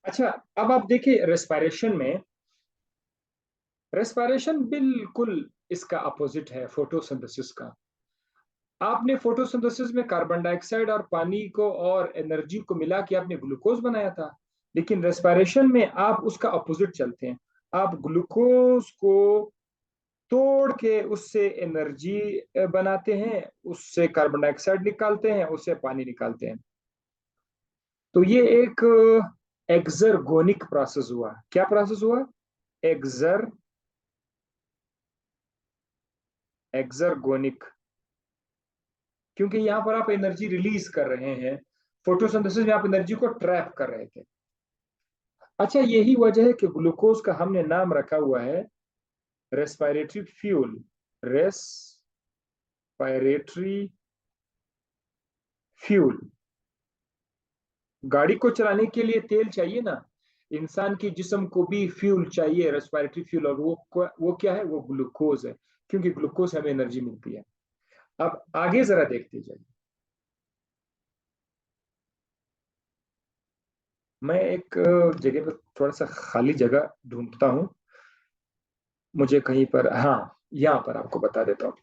अच्छा, अब आप देखिए रेस्पिरेशन बिल्कुल इसका अपोजिट है फोटोसिंथेसिस का। आपने फोटोसिंथेसिस में कार्बन डाइऑक्साइड और पानी को और एनर्जी को मिला के आपने ग्लूकोज बनाया था, लेकिन रेस्पिरेशन में आप उसका अपोजिट चलते हैं। आप ग्लूकोज को तोड़ के उससे एनर्जी बनाते हैं, उससे कार्बन डाइऑक्साइड निकालते हैं, उससे पानी निकालते हैं। तो ये एक एक्सर्गोनिक प्रोसेस हुआ। क्या प्रोसेस हुआ? एक्सर एक्सर्गोनिक। क्योंकि यहां पर आप एनर्जी रिलीज कर रहे हैं, फोटोसिंथेसिस में आप एनर्जी को ट्रैप कर रहे थे। अच्छा, यही वजह है कि ग्लूकोज का हमने नाम रखा हुआ है रेस्पिरेटरी फ्यूल। Respiratory fuel. गाड़ी को चलाने के लिए तेल चाहिए ना, इंसान के जिस्म को भी फ्यूल चाहिए, रेस्पिरेटरी फ्यूल। और वो क्या है? वो ग्लूकोज है, क्योंकि ग्लूकोज से हमें एनर्जी मिलती है। अब आगे जरा देखते जाइए। मैं एक जगह पर थोड़ा सा खाली जगह ढूंढता हूँ, मुझे कहीं पर, हाँ, यहाँ पर आपको बता देता हूँ।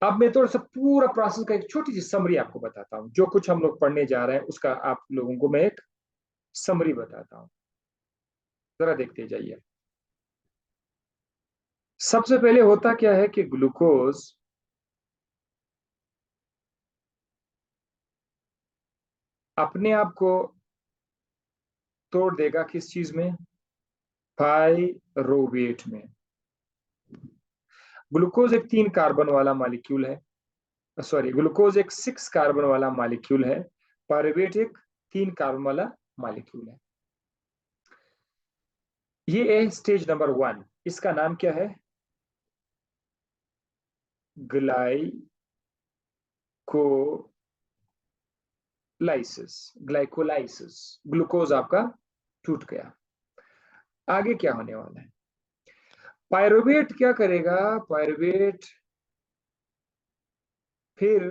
अब मैं थोड़ा सा पूरा प्रोसेस का एक छोटी सी समरी आपको बताता हूँ। जो कुछ हम लोग पढ़ने जा रहे हैं उसका आप लोगों को मैं एक समरी बताता हूँ। जरा देखते जाइए। सबसे पहले होता क्या है कि ग्लूकोज अपने आप को तोड़ देगा किस चीज में? पायरोवेट में। ग्लूकोज एक 3 कार्बन वाला मॉलिक्यूल है। सॉरी, ग्लूकोज एक 6 कार्बन वाला मॉलिक्यूल है। पायरुवेट एक 3 कार्बन वाला मॉलिक्यूल है। ये है स्टेज नंबर 1। इसका नाम क्या है? ग्लाइकोलाइसिस। ग्लूकोज आपका टूट गया। आगे क्या होने वाला है? पायरुवेट क्या करेगा? पायरुवेट फिर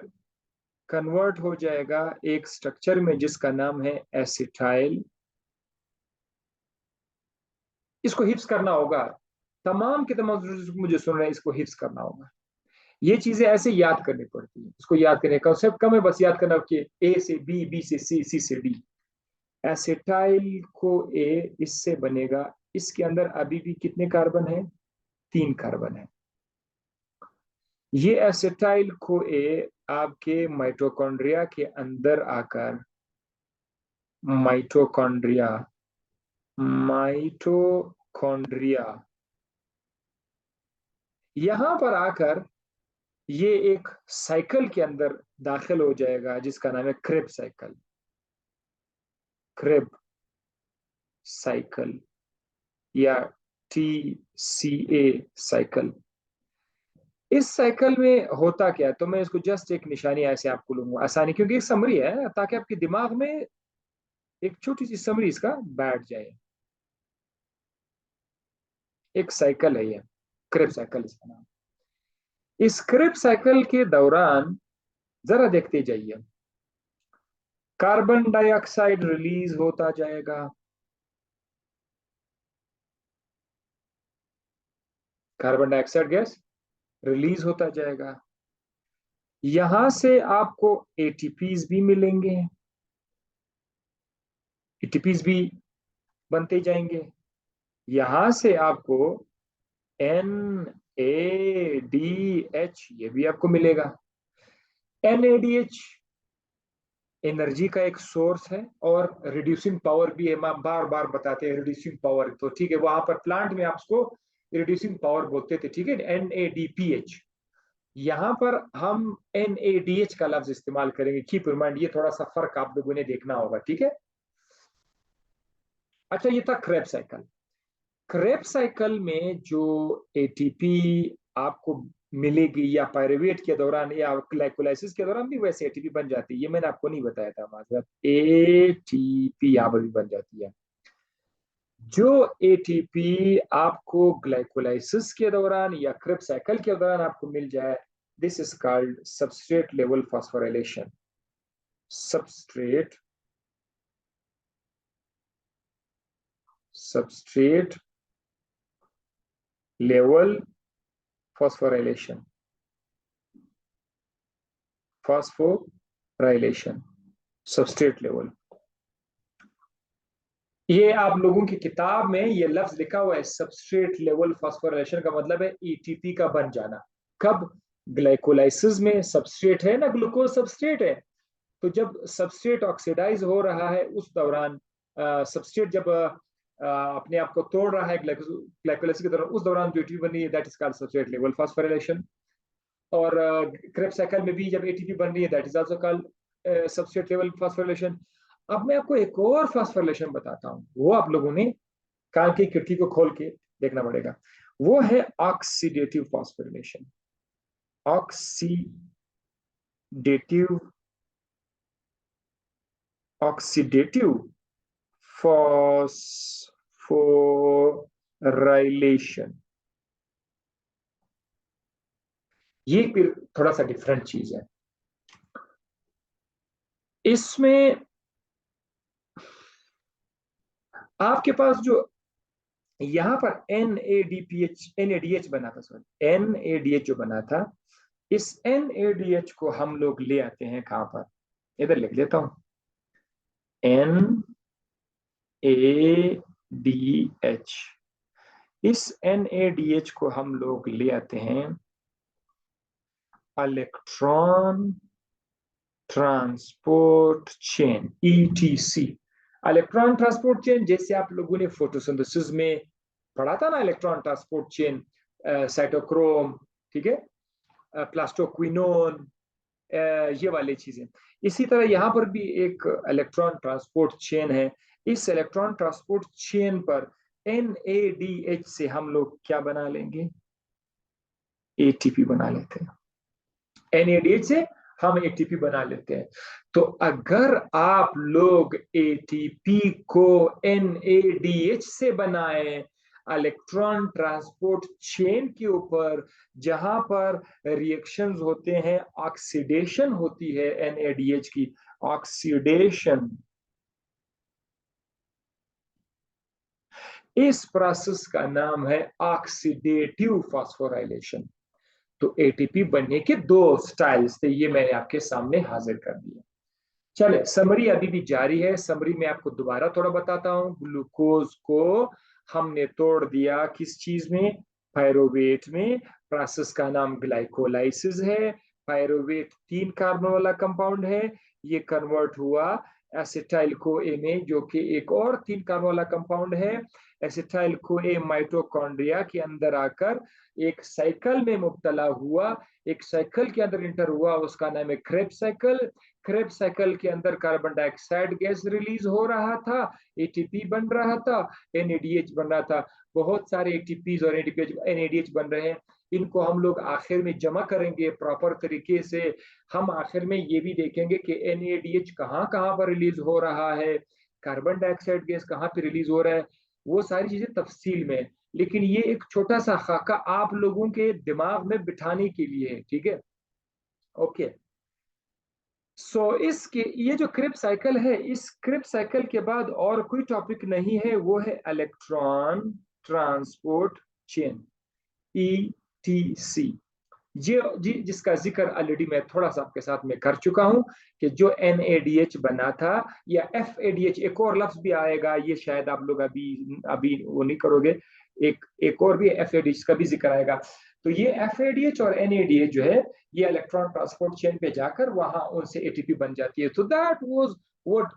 कन्वर्ट हो जाएगा एक स्ट्रक्चर में जिसका नाम है एसिटाइल। इसको हिप्स करना होगा। तमाम के तमाम जो मुझे सुन रहे हैं, इसको हिप्स करना होगा। ये चीजें ऐसे याद करनी पड़ती है। इसको याद करने का कंसेप्ट कम है, बस याद करना कि ए से बी, बी से सी, सी से डी। एसिटाइल को ए इससे बनेगा। इसके अंदर अभी भी कितने कार्बन है? 3 कार्बन है। ये एसिटाइल को ए आपके माइटोकॉन्ड्रिया के अंदर आकर माइटोकॉन्ड्रिया माइटोकॉन्ड्रिया यहां पर आकर ये एक साइकिल के अंदर दाखिल हो जाएगा जिसका नाम है क्रेब साइकिल। क्रेब साइकिल या TCA साइकिल। इस साइकिल में होता क्या है, तो मैं इसको जस्ट एक निशानी ऐसे आपको लूंगा आसानी, क्योंकि एक समरी है, ताकि आपके दिमाग में एक छोटी सी समरी इसका बैठ जाए। एक साइकिल है ये, क्रेब साइकिल इसका नाम। इस क्रेब साइकिल के दौरान जरा देखते जाइए, कार्बन डाइऑक्साइड रिलीज होता जाएगा। कार्बन डाइऑक्साइड गैस रिलीज होता जाएगा। यहां से आपको एटीपीज भी मिलेंगे, एटीपीज भी बनते जाएंगे। यहां से आपको NADH ये भी आपको मिलेगा। NADH एनर्जी का एक सोर्स है और रिड्यूसिंग पावर भी है। हम बार बार बताते हैं रिड्यूसिंग पावर, तो ठीक है, वहां पर प्लांट में आप उसको रिड्यूसिंग पावर बोलते थे, ठीक है, NADPH। यहां पर हम NADH का लफ्ज इस्तेमाल करेंगे। कीप इन माइंड, ये थोड़ा सा फर्क आप लोगों ने देखना होगा, ठीक है। अच्छा, ये था क्रेब साइकिल। क्रेब साइकिल में जो एटीपी आपको मिलेगी, या पायरुवेट के दौरान या ग्लाइकोलाइसिस के दौरान भी वैसे एटीपी बन जाती है, ये मैंने आपको नहीं बताया था, मतलब एटीपी यहाँ पर भी बन जाती है। जो एटीपी आपको ग्लाइकोलाइसिस के दौरान या क्रेब साइकिल के दौरान आपको मिल जाए, this is called substrate level phosphorylation. substrate level phosphorylation, substrate level. ये आप लोगों की किताब में ये लफ्ज लिखा हुआ है, सबस्ट्रेट लेवल फास्फोराइलेशन का मतलब है एटीपी का बन जाना। कब? ग्लाइकोलाइसिस में सबस्ट्रेट है ना, ग्लूकोज सबस्ट्रेट है, तो जब सबस्ट्रेट ऑक्सीडाइज हो रहा है उस दौरान सबस्ट्रेट जब अपने आप को तोड़ रहा है ग्लाइकोलाइसिस के दौरान, उस दौरान जो एटीपी बन रही है that is called substrate level phosphorylation. और क्रेब्स साइकिल में भी जब एटीपी बन रही है that is also called substrate level phosphorylation. अब मैं आपको एक और फास्फोराइलेशन बताता हूँ, वो आप लोगों ने कान की खिड़की को खोल के देखना पड़ेगा। वो है ऑक्सीडेटिव फास्फोराइलेशन। ऑक्सीडेटिव फॉस्फोराइलेशन, ये फिर थोड़ा सा डिफरेंट चीज है। इसमें आपके पास जो यहां पर NADH बना था, सॉरी NADH जो बना था, इस NADH को हम लोग ले आते हैं कहां पर, इधर लिख लेता हूं, NADH। इस NADH को हम लोग ले आते हैं electron transport chain, ETC। Electron transport chain जैसे आप लोगों ने फोटोसिंथेसिस में पढ़ा था ना, इलेक्ट्रॉन ट्रांसपोर्ट चेन, साइटोक्रोम, ठीक है, प्लास्टोक्विनोन, ये वाली चीजें। इसी तरह यहां पर भी एक इलेक्ट्रॉन ट्रांसपोर्ट चेन है। इस इलेक्ट्रॉन ट्रांसपोर्ट चेन पर NADH से हम लोग क्या बना लेंगे, ATP बना लेते हैं। NADH से हम ATP बना लेते हैं। तो अगर आप लोग ATP को NADH से बनाएं इलेक्ट्रॉन ट्रांसपोर्ट चेन के ऊपर, जहां पर रिएक्शंस होते हैं, ऑक्सीडेशन होती है NADH की, ऑक्सीडेशन, इस प्रोसेस का नाम है ऑक्सीडेटिव फास्फोराइलेशन। तो एटीपी बनने के दो स्टाइल्स थे, ये मैंने आपके सामने हाजिर कर दिया। चले, समरी अभी भी जारी है। समरी में आपको दोबारा थोड़ा बताता हूं। ग्लूकोज को हमने तोड़ दिया किस चीज में, पायरोवेट में। प्रोसेस का नाम ग्लाइकोलाइसिस है। पायरोवेट 3 कार्बन वाला कंपाउंड है, ये कन्वर्ट हुआ एसिटाइल को ए में, जो कि एक और 3 कार्बन वाला कंपाउंड है। एसिटाइल को ए माइटोकॉन्ड्रिया के अंदर आकर एक साइकिल में मुब्तला हुआ, एक साइकिल के अंदर इंटर हुआ, उसका नाम है क्रेब्स साइकिल। क्रेब्स साइकिल के अंदर कार्बन डाइऑक्साइड गैस रिलीज हो रहा था, एटीपी बन रहा था, NADH बन रहा था। बहुत सारे एटीपीज और NADH बन रहे हैं। इनको हम लोग आखिर में जमा करेंगे प्रॉपर तरीके से। हम आखिर में ये भी देखेंगे कि NADH कहाँ कहाँ पर रिलीज हो रहा है, कार्बन डाइऑक्साइड गैस कहाँ पे रिलीज हो रहा है, वो सारी चीजें तफसील में। लेकिन ये एक छोटा सा खाका आप लोगों के दिमाग में बिठाने के लिए है, ठीक है, ओके। इसके ये जो क्रिब साइकिल है, इस क्रिब साइकिल के बाद और कोई टॉपिक नहीं है, वो है इलेक्ट्रॉन ट्रांसपोर्ट चेन, ETC। जिसका जिक्र ऑलरेडी मैं थोड़ा सा आपके साथ में कर चुका हूं, कि जो NADH बना था, या FADH, एक और लफ्ज भी आएगा, ये शायद आप लोग अभी अभी वो नहीं करोगे, एक और भी FADH का भी जिक्र आएगा। तो ये FADH और NADH जो है, ये इलेक्ट्रॉन ट्रांसपोर्ट चेन पे जाकर वहां उनसे ATP बन जाती है। तो दैट वाज व्हाट,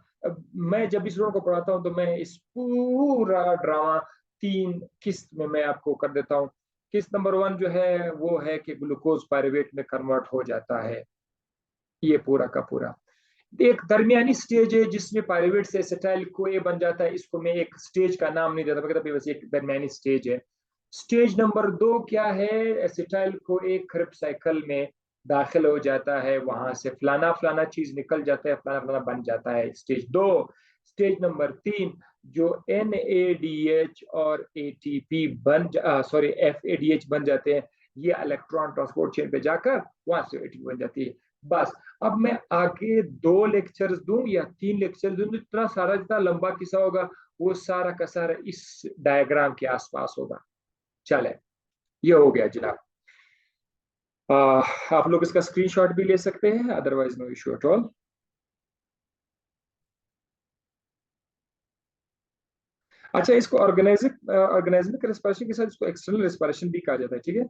मैं जब इस को पढ़ाता हूं तो मैं इस पूरा ड्रामा 3 किस्त में मैं आपको कर देता हूं। किस्त नंबर 1 जो है वो है कि ग्लूकोज पायरुवेट में कन्वर्ट हो जाता है, ये पूरा का पूरा। एक दरमियानी स्टेज है जिसमें पायरुवेट से एसिटाइल को ए बन जाता है, इसको मैं एक स्टेज का नाम नहीं देता, मैं बस एक दरमियानी स्टेज है। स्टेज नंबर 2 क्या है, एसिटाइल को एक क्रिब साइकिल में दाखिल हो जाता है, वहां से फलाना फलाना चीज निकल जाता है, फलाना फलाना बन जाता है, स्टेज 2। स्टेज नंबर 3, जो NADH और ATP FADH बन जाते हैं, ये इलेक्ट्रॉन ट्रांसपोर्ट चेन पे जाकर वहां से ATP बन जाती है। बस अब मैं आगे 2 लेक्चर्स दूं या 3 लेक्चर दूं तो इतना सारा जितना लंबा किस्सा होगा वो सारा का सारा इस डायग्राम के आसपास होगा। चले, ये हो गया जनाब। आप लोग इसका स्क्रीनशॉट भी ले सकते हैं, otherwise no issue at all. अच्छा, इसको ऑर्गेनाइजिंग रेस्पिरेशन के साथ इसको एक्सटर्नल रेस्पिरेशन भी कहा जाता है, ठीक है।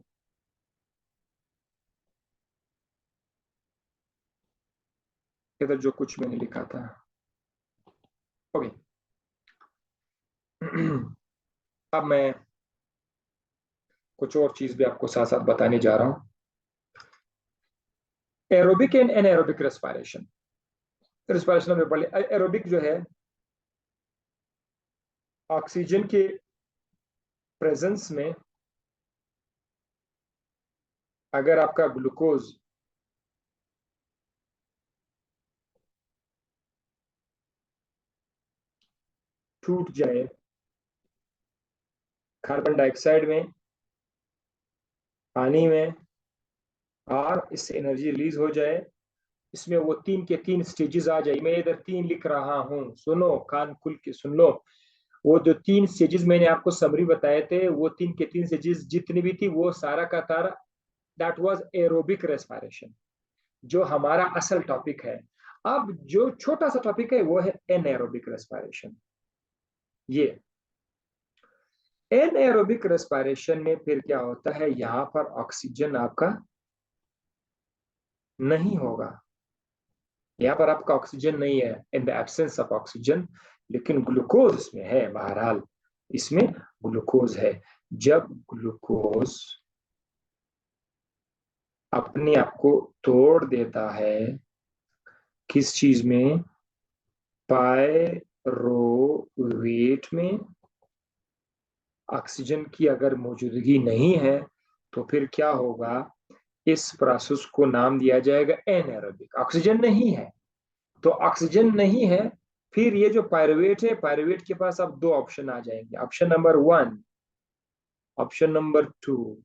इधर जो कुछ मैंने लिखा था, ओके। अब मैं कुछ और चीज भी आपको साथ साथ बताने जा रहा हूं। एरोबिक एंड एनाएरोबिक रेस्पिरेशन, रेस्पिरेशन में पहले एरोबिक जो है, ऑक्सीजन के प्रेजेंस में अगर आपका ग्लूकोज टूट जाए कार्बन डाइऑक्साइड में, पानी में, और इससे एनर्जी रिलीज हो जाए, इसमें वो 3 के 3 स्टेजेस आ जाए। मैं इधर 3 लिख रहा हूं, सुनो, कान खुल के सुन लो। वो जो 3 स्टेजेस मैंने आपको समरी बताए थे, वो 3 के 3 स्टेजेस जितनी भी थी वो सारा का तारा दैट वाज एरोबिक रेस्पिरेशन, जो हमारा असल टॉपिक है। अब जो छोटा सा टॉपिक है वो है एनएरोबिक रेस्पिरेशन। ये एनएरोबिक रेस्पिरेशन में फिर क्या होता है, यहां पर ऑक्सीजन आपका नहीं होगा, यहाँ पर आपका ऑक्सीजन नहीं है, इन द एब्सेंस ऑफ ऑक्सीजन, लेकिन ग्लूकोज इसमें है। बहरहाल इसमें ग्लूकोज है। जब ग्लूकोज अपने आप को तोड़ देता है किस चीज में, पायरोवेट में, ऑक्सीजन की अगर मौजूदगी नहीं है तो फिर क्या होगा, इस प्रोसेस को नाम दिया जाएगा एनएरोबिक। ऑक्सीजन नहीं है तो ऑक्सीजन नहीं है, फिर ये जो पायरुवेट है, पायरुवेट के पास अब 2 ऑप्शन आ जाएंगे, ऑप्शन नंबर 1, ऑप्शन नंबर 2।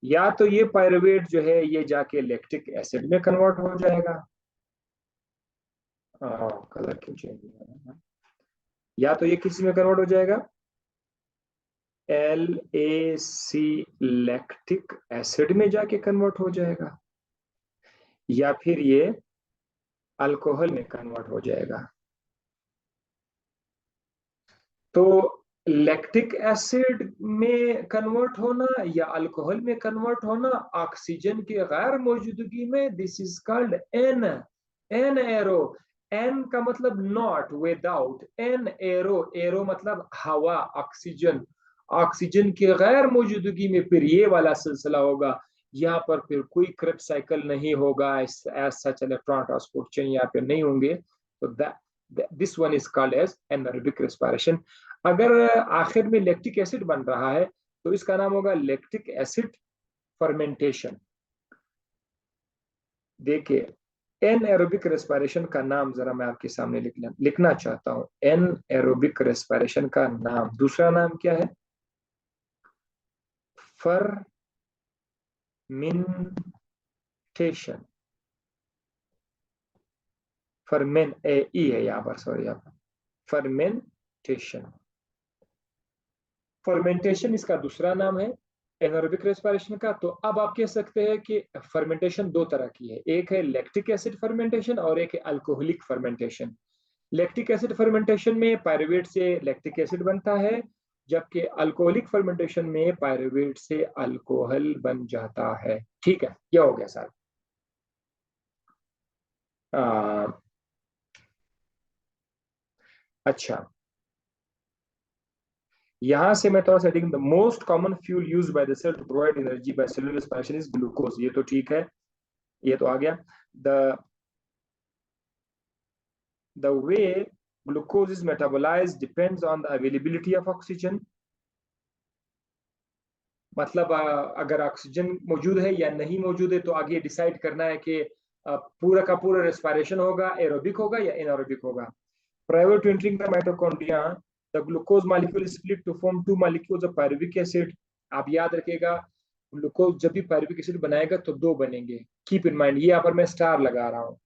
या तो ये पायरुवेट जो है ये जाके लैक्टिक एसिड में कन्वर्ट हो जाएगा। कलर क्यों चेंज हुआ है? या तो ये किसी में कन्वर्ट हो जाएगा, LAC लैक्टिक एसिड में जाके कन्वर्ट हो जाएगा, या फिर ये अल्कोहल में कन्वर्ट हो जाएगा। तो लैक्टिक एसिड में कन्वर्ट होना या अल्कोहल में कन्वर्ट होना ऑक्सीजन की गैर मौजूदगी में, this is called an an aero. An का मतलब not, without, an aero, aero मतलब हवा, ऑक्सीजन। ऑक्सीजन की गैर मौजूदगी में फिर ये वाला सिलसिला होगा। यहाँ पर फिर कोई क्रेब्स साइकिल नहीं होगा, as such electron transport chain यहाँ पे नहीं होंगे। तो this one is called as anaerobic respiration. अगर आखिर में लैक्टिक एसिड बन रहा है तो इसका नाम होगा लैक्टिक एसिड फर्मेंटेशन। देखिए, एन एरोबिक रेस्पिरेशन का नाम जरा मैं आपके सामने लिखना चाहता हूं। एन एरोबिक रेस्पिरेशन का नाम, दूसरा नाम क्या है, फर्मेंटेशन। फर्मेन ए ई है यहाँ पर, सॉरी, यहाँ पर फर्मेंटेशन। फर्मेंटेशन इसका दूसरा नाम है एनारोबिक रेस्पिरेशन का। तो अब आप कह सकते हैं कि फर्मेंटेशन 2 तरह की है, एक है लैक्टिक एसिड फर्मेंटेशन और एक है alcoholic fermentation. Lactic acid fermentation में पायरुवेट से लैक्टिक एसिड बनता है, जबकि अल्कोहलिक फर्मेंटेशन में पायरुवेट से अल्कोहल बन जाता है। ठीक है, यह हो गया सर। अच्छा, यहां से मैं थोड़ा सा the most common fuel use by the cell to provide energy by cellular respiration is glucose. ये तो ठीक है, ये तो आ गया। The the way glucose is metabolized depends on the availability of oxygen। मतलब अगर ऑक्सीजन मौजूद है या नहीं मौजूद है तो आगे डिसाइड करना है कि पूरा का पूरा रेस्पिरेशन होगा, एरोबिक होगा या एनारोबिक होगा। Prior to entering the mitochondria, the glucose molecule is split to form 2 molecules of pyruvic acid। आप याद रखिएगा, ग्लूकोज जब भी पायरुविक एसिड बनाएगा तो दो बनेंगे। कीप इन माइंड, ये यहाँ पर मैं स्टार लगा रहा हूँ।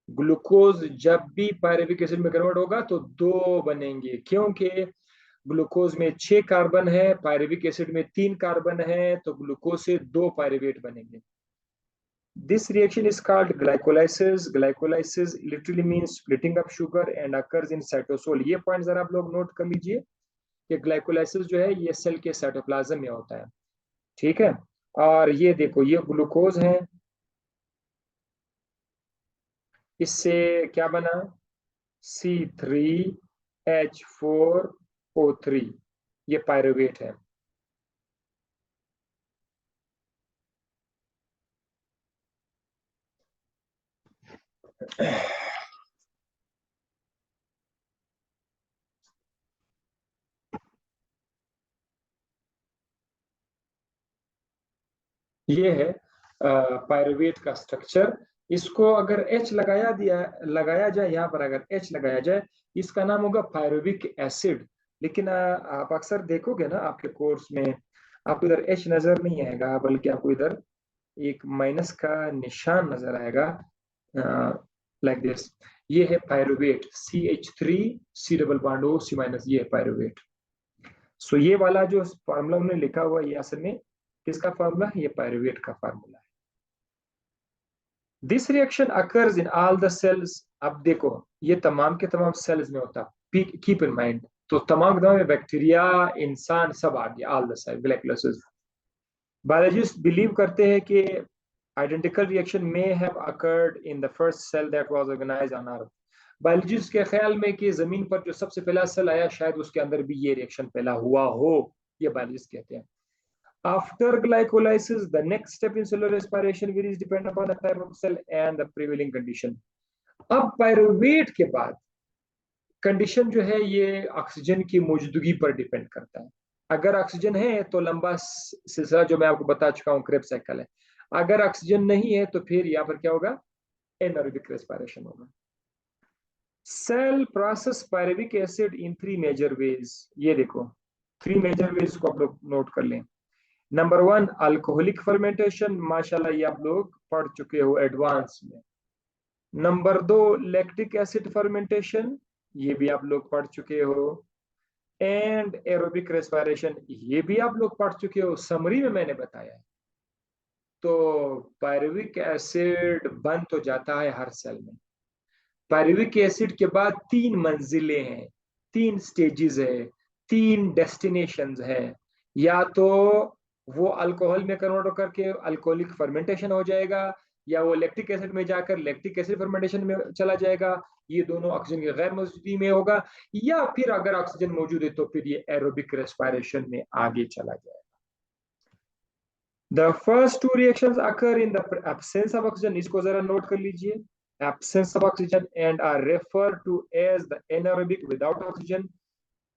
ग्लूकोज जब भी पायरुविक एसिड में कन्वर्ट होगा तो दो बनेंगे, क्योंकि ग्लूकोज में 6 कार्बन है, पायरुविक एसिड में 3 कार्बन है, तो ग्लूकोज से दो पायरुवेट बनेंगे। This reaction is called glycolysis. Glycolysis literally means splitting up sugar and occurs in cytosol. ये पॉइंट जरा आप लोग नोट कर लीजिए कि ग्लाइकोलाइसिस जो है ये सेल के साइटोप्लाज्म में होता है, ठीक है। और ये देखो, ये ग्लूकोज है, इससे क्या बना, C3H4O3, ये पायरुवेट है। ये है पायरुवेट का स्ट्रक्चर। इसको अगर H लगाया जाए, यहाँ पर अगर H लगाया जाए, इसका नाम होगा पायरुविक एसिड। लेकिन आप अक्सर देखोगे ना आपके कोर्स में, आपको इधर H नजर नहीं आएगा, बल्कि आपको इधर एक माइनस का निशान नजर आएगा, लाइक दिस। ये है pyruvate, CH3 C double bond O, C-, ये है पायरुवेट। सो ये वाला जो फॉर्मूला उन्होंने लिखा हुआ है, ये असल में किसका फॉर्मूला है, ये पायरुवेट का फॉर्मूला है। This reaction occurs in all the cells. अब देखो, ये तमाम के तमाम सेल्स में होता है, कीप इन माइंड। तो तमाम के तमाम बैक्टीरिया, इंसान, सब आ गया, all the cell glycolysis. Biologist believe करते हैं कि identical reaction may have occurred in the first cell that was organised on earth. Biologist के ख्याल में कि जमीन पर जो सबसे पहला सेल आया, शायद उसके अंदर भी ये रिएक्शन पहला हुआ हो, ये बायोलॉजिस्ट कहते हैं। After glycolysis, the next step in cellular respiration varies depend upon the type of cell and the prevailing condition. अब पायरुवेट के बाद कंडीशन जो है ये ऑक्सीजन की मौजूदगी पर डिपेंड करता है। अगर ऑक्सीजन है तो लंबा सिलसिला जो मैं आपको बता चुका हूँ, क्रेब साइकिल है। अगर ऑक्सीजन नहीं है तो फिर यहाँ पर क्या होगा, एनारोबिक रेस्पिरेशन होगा। Cell process pyruvic acid in 3 major ways. ये देखो 3 मेजर वेज को आप लोग नोट कर लें। नंबर 1, अल्कोहलिक फर्मेंटेशन, माशाल्लाह ये आप लोग पढ़ चुके हो एडवांस में। नंबर 2, लैक्टिक एसिड फर्मेंटेशन, ये भी आप लोग पढ़ चुके हो। एंड एरोबिक रेस्पिरेशन, ये भी आप लोग पढ़ चुके हो, समरी में मैंने बताया है। तो पायरुविक एसिड बन तो जाता है हर सेल में। पायरुविक एसिड के बाद 3 मंजिलें हैं, 3 स्टेजेस है, 3 डेस्टिनेशंस है। या तो वो अल्कोहल में कन्वर्ट करके अल्कोहलिक फर्मेंटेशन हो जाएगा, या वो लैक्टिक एसिड में जाकर लैक्टिक एसिड फर्मेंटेशन में चला जाएगा, ये दोनों ऑक्सीजन की गैर मौजूदगी में होगा। या फिर अगर ऑक्सीजन मौजूद है तो फिर ये एरोबिक रेस्पिरेशन में आगे चला जाएगा। The first two reactions occur in the absence of oxygen. इसको जरा नोट कर लीजिए, absence of oxygen, and are referred to as the anaerobic without oxygen.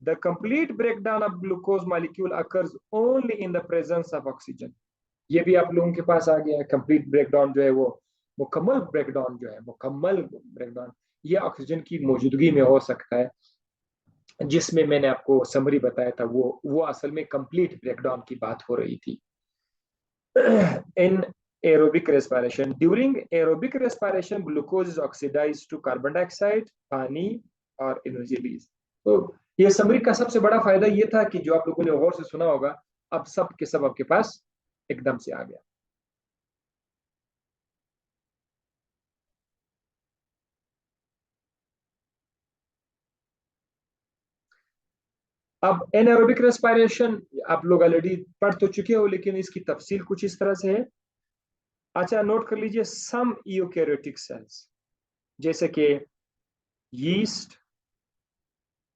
The complete breakdown of glucose molecule occurs only in the presence of oxygen. ये भी आप लोगों के पास आ गया है, कंप्लीट ब्रेकडाउन जो है वो मुकम्मल ब्रेकडाउन जो है, मुकम्मल ब्रेकडाउन ये ऑक्सीजन की मौजूदगी में हो सकता है। जिसमें मैंने आपको समरी बताया था, वो असल में कंप्लीट ब्रेकडाउन की बात हो रही थी। In aerobic respiration, during aerobic respiration, glucose is oxidized to carbon dioxide, पानी और एनर्जी रिलीज। तो ये समरी का सबसे बड़ा फायदा ये था कि जो आप लोगों ने गौर से सुना होगा, अब सब के सब आपके पास एकदम से आ गया। अब एनारोबिक रेस्पिरेशन आप लोग ऑलरेडी पढ़ तो चुके हो, लेकिन इसकी तफसील कुछ इस तरह से है। अच्छा, नोट कर लीजिए, सम यूकैरियोटिक सेल्स जैसे कि yeast,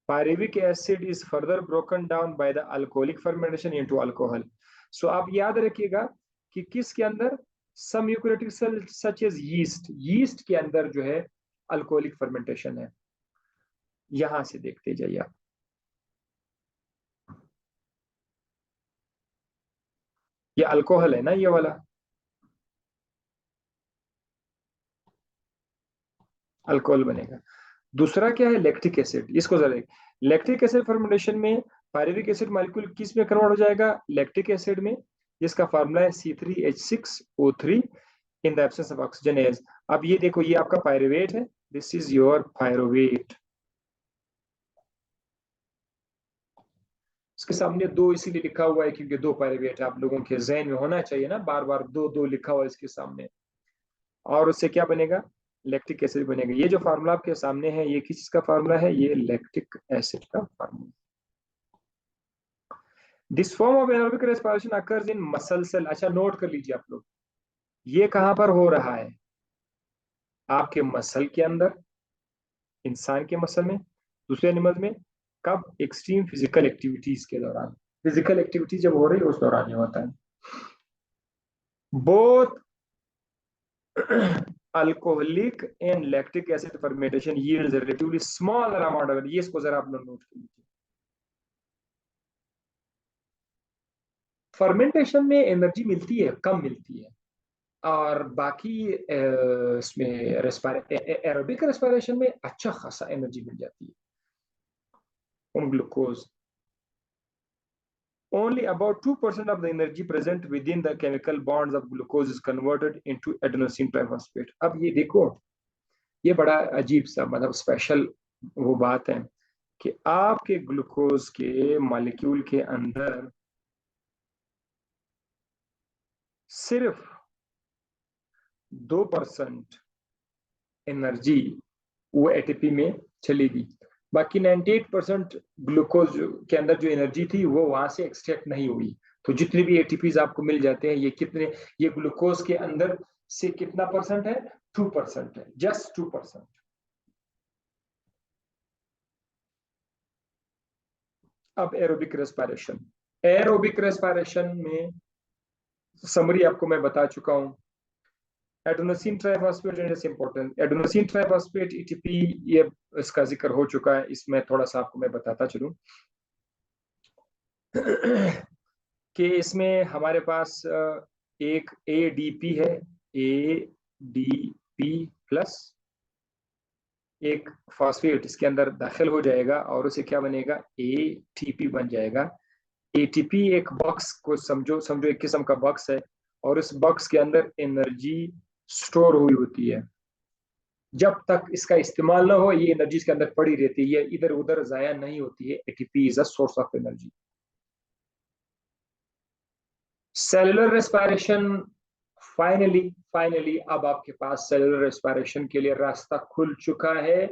pyruvic acid is further broken down by the alcoholic fermentation into alcohol. So आप याद रखिएगा कि किसके अंदर, some eukaryotic cells such as yeast के अंदर जो है अल्कोहलिक फर्मेंटेशन है। यहां से देखते जाइए आप, ये अल्कोहल है ना, ये वाला अल्कोहल बनेगा। दूसरा क्या है, लैक्टिक एसिड। इसको जरा, लैक्टिक एसिड फर्मेंटेशन में पायरुविक एसिड मॉलिक्यूल किस में कन्वर्ट हो जाएगा? लैक्टिक एसिड में, जिसका फार्मूला है C3H6O3 in the absence of oxygen as. अब ये देखो, ये आपका पायरुवेट है, दिस इज योर पायरुवेट। इसके सामने दो इसीलिए लिखा हुआ है क्योंकि दो पायरुवेट आप लोगों के जहन में होना चाहिए ना, बार बार दो दो लिखा हुआ है इसके सामने। और उससे क्या बनेगा? लैक्टिक एसिड बनेगा। ये जो फार्मूला आपके सामने है, ये किस का फार्मूला है? ये लैक्टिक एसिड का formula. This form of anaerobic respiration occurs in muscle cell. अच्छा, नोट कर लीजिए आप लोग, ये कहां पर हो रहा है? आपके मसल के अंदर, इंसान के मसल में, दूसरे एनिमल में। कब? एक्सट्रीम फिजिकल एक्टिविटीज के दौरान। फिजिकल एक्टिविटी जब हो रही है उस दौरान ये होता है। Both alcoholic and lactic acid fermentation yields relatively small amount of, ये इसको जरा आप लोग नोट कर लीजिए। फर्मेंटेशन में एनर्जी मिलती है, कम मिलती है, और बाकी इसमें एरोबिक रेस्पिरेशन में अच्छा खासा एनर्जी मिल जाती है। उन glucose only about 2% of the energy present within the chemical bonds of glucose is converted into adenosine triphosphate। अब ये देखो, ये बड़ा अजीब सा मतलब स्पेशल वो बात है कि आपके ग्लूकोज के मॉलिक्यूल के अंदर सिर्फ 2% एनर्जी वो एटीपी में चलेगी, बाकी 98% ग्लूकोज के अंदर जो एनर्जी थी वो वहां से एक्सट्रैक्ट नहीं हुई। तो जितने भी एटीपीज आपको मिल जाते हैं, ये कितने, ये ग्लूकोज के अंदर से कितना परसेंट है? 2% है, जस्ट 2%। अब एरोबिक रेस्पिरेशन, एरोबिक रेस्पिरेशन में समरी आपको मैं बता चुका हूं। Adenosine triphosphate is important. Adenosine triphosphate ATP, ये इसका जिक्र हो चुका है, इसमें थोड़ा सा आपको मैं बताता चलूं कि इसमें हमारे पास एक एडीपी है, एडीपी प्लस एक फॉस्फेट इसके अंदर दाखिल हो जाएगा और उसे क्या बनेगा? एटीपी बन जाएगा। एटीपी एक बॉक्स को समझो, समझो एक किस्म का बॉक्स है, और इस बॉक्स के अंदर एनर्जी स्टोर हुई होती है। जब तक इसका इस्तेमाल ना हो, ये एनर्जी इसके अंदर पड़ी रहती है, ये इधर उधर जाया नहीं होती है। ATP is a source of energy. Cellular respiration, finally finally अब आपके पास सेलुलर रेस्पिरेशन के लिए रास्ता खुल चुका है।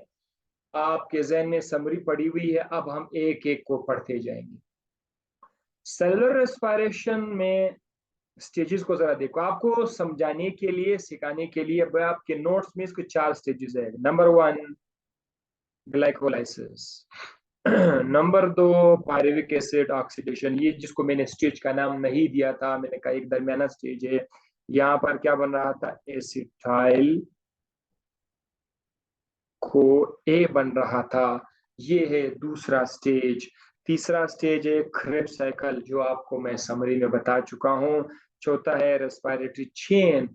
आपके जहन में समरी पड़ी हुई है, अब हम एक एक को पढ़ते जाएंगे। सेलुलर रेस्पिरेशन में स्टेजेस को जरा देखो, आपको समझाने के लिए, सिखाने के लिए आपके नोट्स में इसके 4 स्टेजेस है। Number 1 glycolysis, number 2 pyruvic acid oxidation, ये जिसको मैंने स्टेज का नाम नहीं दिया था, मैंने कहा एक दरमियाना स्टेज है। यहाँ पर क्या बन रहा था? एसिटाइल को ए बन रहा था। ये है दूसरा स्टेज। तीसरा स्टेज है क्रेब्स साइकिल, जो आपको मैं समरी में बता चुका हूँ। चौथा है रेस्पिरेटरी चेन,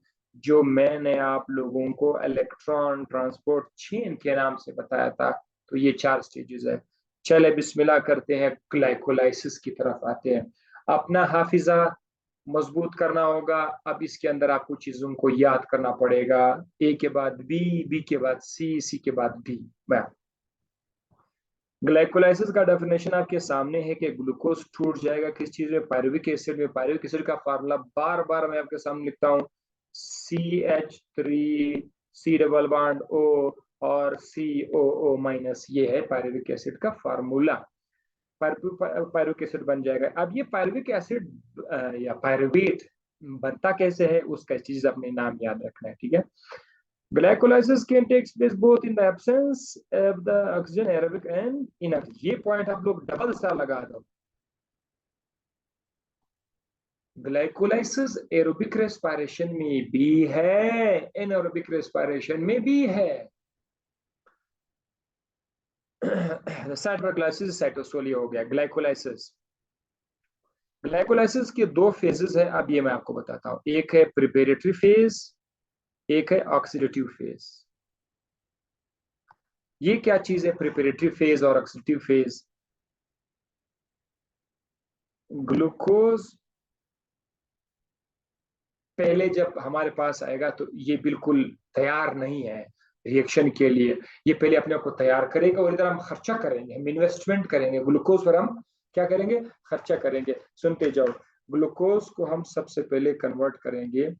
जो मैंने आप लोगों को इलेक्ट्रॉन ट्रांसपोर्ट चेन के नाम से बताया था। तो ये 4 स्टेजेस है। चले बिस्मिल्लाह करते हैं, ग्लाइकोलाइसिस की तरफ आते हैं। अपना हाफिजा मजबूत करना होगा। अब इसके अंदर आपको चीजों को याद करना पड़ेगा, ए के बाद बी, बी के बाद सी, सी के बाद डी। ग्लाइकोलाइसिस का डेफिनेशन आपके सामने है कि ग्लूकोज टूट जाएगा किस चीज में? पायरुविक एसिड में। पायरुविक एसिड का फार्मूला बार बार मैं आपके सामने लिखता हूँ, CH3 C double bond O और COO माइनस, ये है पायरुविक एसिड का फार्मूला। पायरुविक एसिड बन जाएगा। अब ये पायरुविक एसिड या पायरुवेट बनता कैसे है, उसका चीज अपने नाम याद रखना है, ठीक है। Glycolysis can takes place both in the absence of the oxygen, aerobic and anaerobic. ये पॉइंट आप लोग डबल स्टार लगा दो। ग्लाइकोलाइसिस एरोबिक रेस्पिरेशन में भी है, एनारोबिक रेस्पिरेशन में भी है। साइटोग्लाइसिस, साइटोसोलिया हो गया ग्लाइकोलाइसिस। ग्लाइकोलाइसिस के 2 फेजेस है, अब ये मैं आपको बताता हूं। एक है प्रिपेरेटरी फेज, एक है ऑक्सीडेटिव फेज। ये क्या चीज है प्रिपेरेटरी फेज और ऑक्सीडेटिव फेज? ग्लूकोज पहले जब हमारे पास आएगा तो ये बिल्कुल तैयार नहीं है रिएक्शन के लिए। ये पहले अपने आप को तैयार करेगा और इधर हम खर्चा करेंगे, हम इन्वेस्टमेंट करेंगे ग्लूकोज पर। हम क्या करेंगे? खर्चा करेंगे। सुनते जाओ। ग्लूकोज को हम सबसे पहले कन्वर्ट करेंगे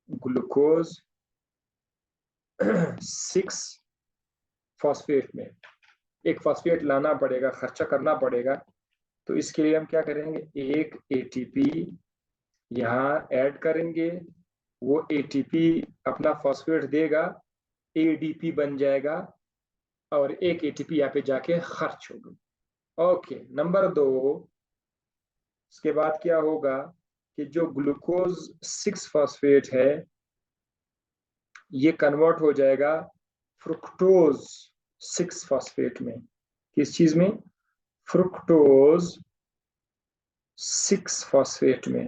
ग्लूकोज 6 फॉस्फेट में। एक फॉस्फेट लाना पड़ेगा, खर्चा करना पड़ेगा। तो इसके लिए हम क्या करेंगे? एक एटीपी यहाँ ऐड करेंगे, वो एटीपी अपना फॉस्फेट देगा, एडीपी बन जाएगा और एक एटीपी यहाँ पे जाके खर्च होगी। ओके, नंबर 2, इसके बाद क्या होगा कि जो ग्लूकोज 6 फॉस्फेट है ये कन्वर्ट हो जाएगा फ्रुक्टोज 6 फॉस्फेट में। किस चीज में? फ्रुक्टोज 6 फॉस्फेट में।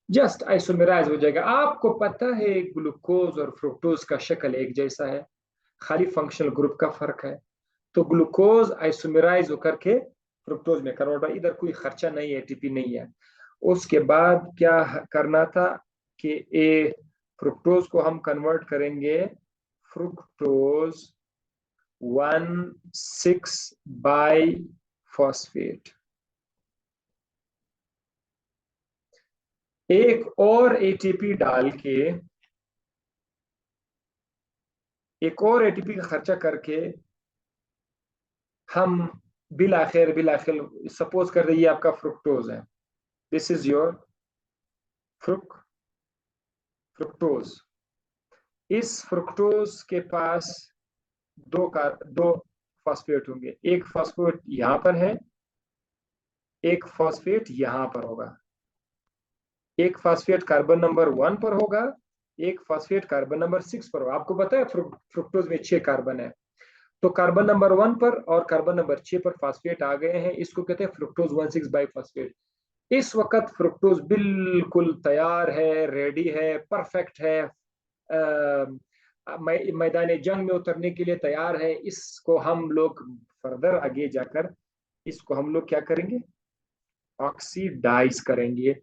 जस्ट आइसोमेराइज हो जाएगा। आपको पता है ग्लूकोज और फ्रुक्टोज का शक्ल एक जैसा है, खाली फंक्शनल ग्रुप का फर्क है। तो ग्लूकोज आइसोमेराइज होकर के फ्रुक्टोज में कन्वर्ट हुआ, इधर कोई खर्चा नहीं है, एटीपी नहीं है। उसके बाद क्या करना था कि ए फ्रुक्टोज को हम कन्वर्ट करेंगे फ्रुक्टोज 1,6 बाई फॉस्फेट। एक और एटीपी डाल के, एक और एटीपी का खर्चा करके हम बिलाखिर सपोज कर रही है आपका फ्रुक्टोज है, दिस इज योर फ्रुक्टोज। इस फ्रुक्टोज के पास दो फॉस्फेट होंगे। एक फॉस्फेट यहां पर है, एक फॉस्फेट यहां पर होगा। एक फॉस्फेट कार्बन नंबर 1 पर होगा, एक फॉस्फेट कार्बन नंबर 6 पर होगा। आपको पता है फ्रुक्टोज में 6 कार्बन है। तो कार्बन नंबर 1 पर और कार्बन नंबर 6 पर फॉस्फेट आ गए हैं, इसको कहते हैं फ्रुक्टोज 1,6 बाई फॉस्फेट। इस वक्त फ्रुक्टोज बिल्कुल तैयार है, रेडी है, परफेक्ट है, मैदान जंग में उतरने के लिए तैयार है। इसको हम लोग फर्दर आगे जाकर इसको हम लोग क्या करेंगे? ऑक्सीडाइज करेंगे।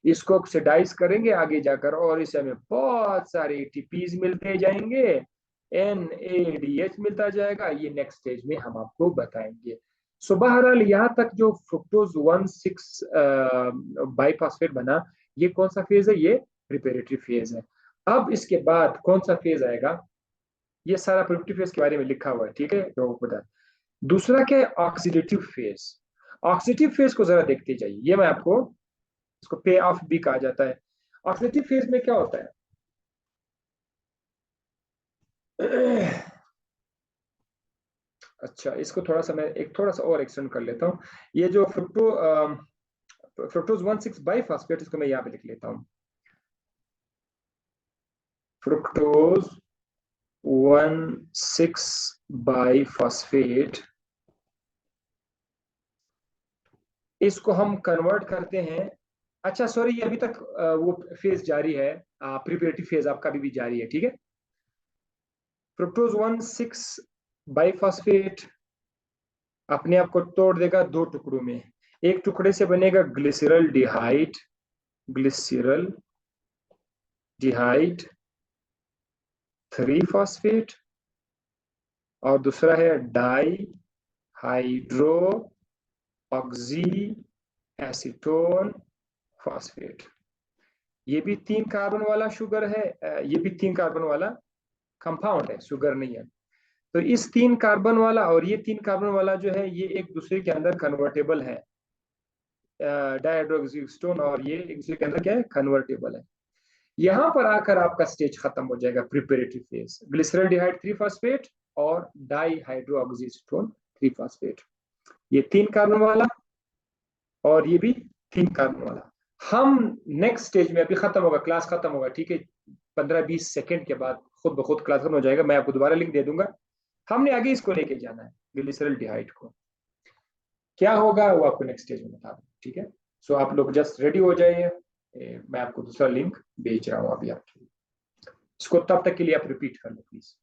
इसको ऑक्सीडाइज करेंगे आगे जाकर और इसे हमें बहुत सारे एटीपीज मिलते जाएंगे, NADH मिलता जाएगा। ये नेक्स्ट स्टेज में हम आपको बताएंगे। सो बहरहाल यहाँ तक जो फ्रुक्टोज 1,6 बाईफॉस्फेट बना, ये कौन सा फेज है? ये प्रिपरेटरी फेज है। अब इसके बाद कौन सा फेज आएगा? ये सारा प्रिपरेटरी फेज के बारे में लिखा हुआ है, ठीक है, तो बता। दूसरा क्या है? Oxidative phase. ऑक्सीडेटिव फेज को जरा देखते जाइए। ये मैं आपको, इसको पे ऑफ भी कहा जाता है। ऑक्सीडेटिव फेज में क्या होता है? अच्छा, इसको थोड़ा सा मैं एक थोड़ा सा और एक्सटेंड कर लेता हूँ। ये जो फ्रुक्टोज 1,6 बाईफॉस्फेट, इसको मैं यहाँ पे लिख लेता हूँ। फ्रुक्टोज 1,6 बाईफॉस्फेट, इसको हम कन्वर्ट करते हैं। अच्छा सॉरी, ये अभी तक वो फेज जारी है, प्रिपरेटरी फेज आपका अभी भी जारी है, ठीक है। फ्रुक्टोज 1,6 बाईफॉस्फेट अपने आप को तोड़ देगा दो टुकड़ों में। एक टुकड़े से बनेगा glyceraldehyde, glyceraldehyde 3 phosphate, और दूसरा है dihydroxyacetone phosphate. ये भी 3 कार्बन वाला शुगर है, ये भी 3 कार्बन वाला कंपाउंड है, शुगर नहीं है। तो इस 3 कार्बन वाला और ये 3 कार्बन वाला जो है, ये एक दूसरे के अंदर कन्वर्टेबल है, डाइहाइड्रोक्सीस्टोन, और ये एक दूसरे के अंदर क्या है? कन्वर्टेबल है। यहां पर आकर आपका स्टेज खत्म हो जाएगा, प्रिपरेटरी फेज। ग्लिसरल डिहाइड 3 फॉस्फेट और डाइहाइड्रोक्सीस्टोन 3 फॉस्फेट, ये 3 कार्बन वाला और ये भी 3 कार्बन वाला। हम नेक्स्ट स्टेज में, अभी खत्म होगा, क्लास खत्म होगा, ठीक है, 15-20 सेकंड के बाद खुद ब खुद क्लास खत्म हो जाएगा। मैं आपको दोबारा लिंक दे दूंगा। हमने आगे इसको लेके जाना है, ग्लिसरल डिहाइड को। क्या होगा वो आपको नेक्स्ट स्टेज में बता दूं, ठीक है। सो आप लोग जस्ट रेडी हो जाइए, मैं आपको दूसरा लिंक भेज रहा हूँ अभी आपके लिए। इसको तब तक के लिए आप रिपीट कर लो प्लीज।